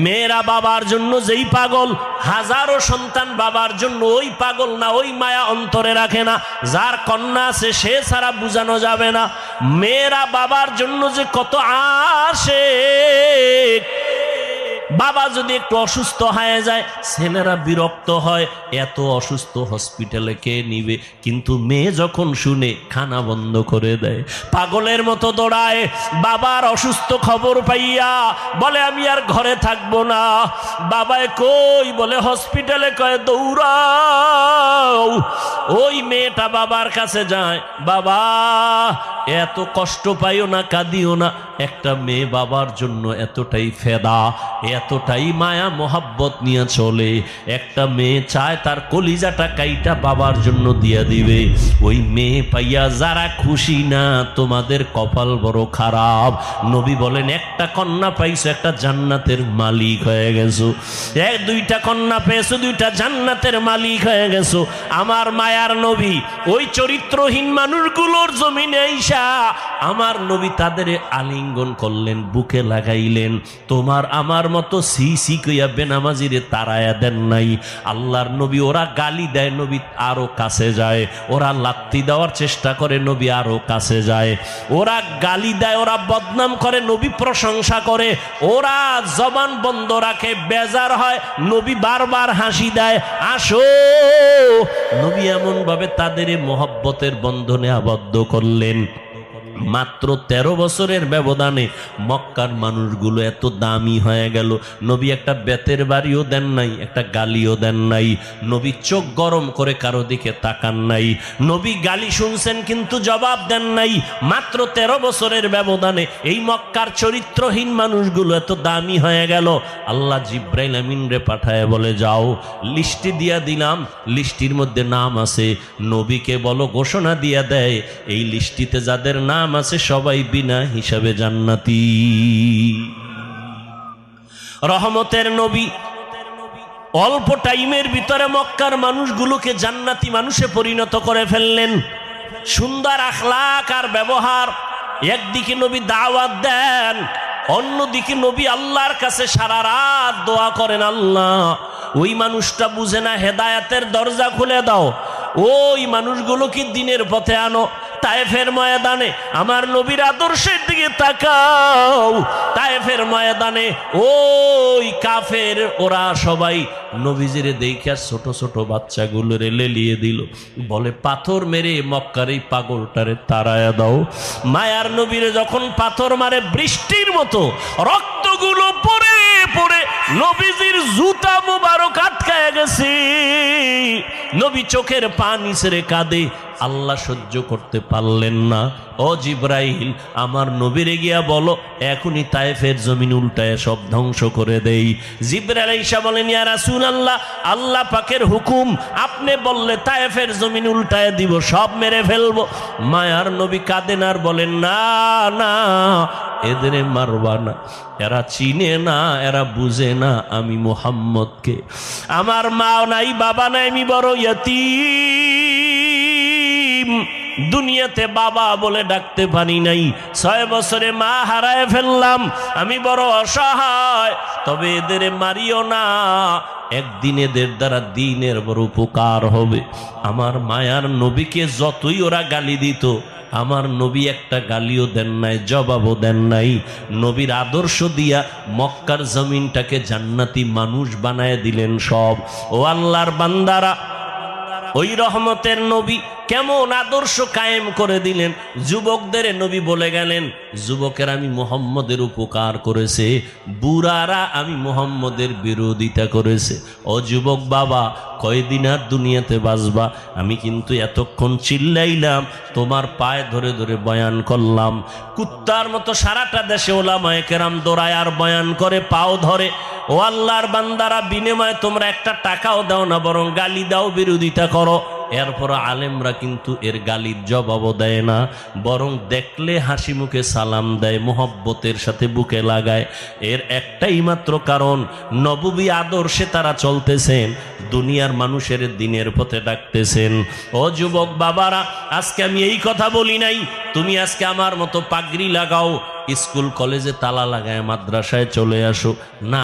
মেয়েরা বাবার জন্য যেই পাগল, হাজারো সন্তান বাবার জন্য ওই পাগল না, ওই মায়া অন্তরে রাখে না। যার কন্যা আছে সে ছাড়া বুঝানো যাবে না। মেয়েরা বাবার জন্য যে কত আশিক। বাবা যদি একটু অসুস্থ হয়ে যায় ছেলেরা বিরক্ত হয়, এত অসুস্থ হসপিটালে কে নিবে, কিন্তু মেয়ে যখন শুনে খানা বন্ধ করে দেয়, পাগলের মতো দৌড়ায়। বাবার অসুস্থ খবর পাইয়া বলে আমি আর ঘরে থাকবো না। বাবায় কই, বলে হসপিটালে, কয় দৌড়াও। ওই মেয়েটা বাবার কাছে যায়, বাবা এত কষ্ট পাইও না, কাঁদিও না। একটা মেয়ে বাবার জন্য এতটাই ফেদা, এতটাই মায়া মোহাব্বত নিয়ে চলে। একটা মেয়ে চায় তার কলিজাটা কাইটা বাবার জন্য দিয়ে দিবে। ওই মেয়ে পাইয়া যারা খুশি না, তোমাদের কপাল বড় খারাপ। নবী বলেন একটা কন্যা পাইছো, একটা জান্নাতের মালিক হয়ে গেছো। দুইটা কন্যা পেয়েছো, দুইটা জান্নাতের মালিক হয়ে গেছো। আমার মায়ার নবী ওই চরিত্রহীন মানুষগুলোর জমিনে আইসা আমার নবী তাদের আলিঙ্গন করলেন, বুকে লাগাইলেন। তোমার আমার মতো সি কইয়া বেনামাজিরে তারায়া দেন নাই। আল্লাহর নবী ওরা গালি দেয়, নবী আরো কাছে যায়। ওরা লাত্তি দেওয়ার চেষ্টা করে, নবী আরো কাছে যায়। ওরা গালি দেয়, ওরা বদনাম করে, নবী প্রশংসা করে। ওরা জবান বন্ধ রাখে, বেজার হয়, নবী বারবার হাসি দেয়, আসো। নবী এমন ভাবে তাদের মোহব্বতের বন্ধনে আবদ্ধ করলেন। মাত্র 13 বছরের ব্যবধানে মক্কার মানুষগুলো এত দামি হয়ে গেল। নবী একটা বেতের বাড়িও দেন নাই, একটা গালিও দেন নাই। নবী চোখ গরম করে কারো দিকে তাকান নাই। নবী গালি শুনছেন কিন্তু জবাব দেন নাই। মাত্র 13 বছরের ব্যবধানে এই মক্কার চরিত্রহীন মানুষগুলো এত দামি হয়ে গেল। আল্লাহ জিব্রাইল আমিন রে পাঠায় বলে, যাও লিস্টি দিয়া দিলাম, লিস্টির মধ্যে নাম আছে। নবীকে বলো ঘোষণা দিয়া দেয়, এই লিস্টিতে যাদের নাম আছে সবাই বিনা হিসাবে জান্নাতি। রহমতের নবী অল্প টাইমের ভিতরে মক্কার মানুষগুলোকে জান্নাতি মানুষে পরিণত করে ফেললেন। সুন্দর আখলাক আর ব্যবহার। একদিকে নবী দাওয়াত দেন, অন্যদিকে নবী আল্লাহর কাছে সারা রাত দোয়া করেন, আল্লাহ ওই মানুষটা বুঝে না, হেদায়েতের দরজা খুলে দাও, ওই মানুষগুলোকে দিনের পথে আনো। তায়েফের ময়দানে আমার নবীর আদর্শের দিকে তাকাও। তায়েফের ময়দানে ওই কাফের ওরা সবাই নবীজিরে দেখে ছোট ছোট বাচ্চাগুলোরে লেলিয়ে দিল, বলে পাথর মেরে মক্কার এই পাগলটারে তাড়ায়া দাও। মায়ার নবীরে যখন পাথর মারে, বৃষ্টির মতো রক্তগুলো পড়ে পড়ে নবীজির জুতা মুবারক আটকায় গেছে। নবী চোখের পানি ছেড়ে কাঁদে। আল্লাহ সহ্য করতে পারলেন না। ও জিব্রাইল, আমার নবীরে গিয়া বলো এখনই তায়েফের জমিন উল্টায় সব ধ্বংস করে দেই। জিব্রাইল আইসা বলেন, ইয়া রাসূলুল্লাহ, আল্লাহ পাকের হুকুম, আপনি বললে তায়েফের জমিন উল্টায় দিব, সব মেরে ফেলবো। মায়ার নবী কাঁদেন আর বলেন, না না, এদের মারবা না, এরা চিনে না, এরা বুঝে না আমি মুহাম্মদকে। আমার মা নাই, বাবা নাই, আমি বড় ইয়তীম। দুনিয়াতে বাবা বলে ডাকতে পারি নাই। 6 বছরে মা হারায় ফেললাম, আমি বড় অসহায়। তবে এদের মারিও না, একদিন এদের দ্বারা দিনের বড় উপকার হবে। আমার মায়ার নবীকে যতই ওরা গালি দিত, আমার নবী একটা গালিও দেন নাই, জবাবও দেন নাই। নবীর আদর্শ দিয়া মক্কার জমিনটাকে জান্নাতি মানুষ বানায় দিলেন সব। ও আল্লাহর বান্দারা, ওই রহমতের নবী কেমন আদর্শ কায়েম করে দিলেন। যুবকদের নবী বলে গেলেন, যুবকের আমি মুহাম্মদের উপকার করেছে, বুড়ারা আমি মুহাম্মদের বিরোধিতা করেছে। ও যুবক বাবা, কয়দিন আর দুনিয়াতে বাঁচবা? আমি কিন্তু এতক্ষণ চিল্লাইলাম, তোমার পায়ে ধরে ধরে বয়ান করলাম। কুত্তার মতো সারাটা দেশে ওলামায়ে কেরাম দৌড়ায় আর বয়ান করে, পাও ধরে। ও আল্লাহর বান্দারা, বিনিময়ে তোমরা একটা টাকাও দাও না, বরং গালি দাও, বিরোধিতা করো। এরপর আলেমরা কিন্তু এর গালির জবাবও দেয় না, বরং দেখলে হাসি মুখে সালাম দেয়, মোহব্বতের সাথে বুকে লাগায়। এর একটাই মাত্র কারণ, নববী আদর্শে তারা চলতেছেন, দুনিয়ার মানুষের দিনের পথে ডাকতেছেন। ও যুবক বাবারা, আজকে আমি এই কথা বলি নাই তুমি আজকে আমার মতো পাগড়ি লাগাও, স্কুল কলেজে তালা লাগায় মাদ্রাসায় চলে আসো, না।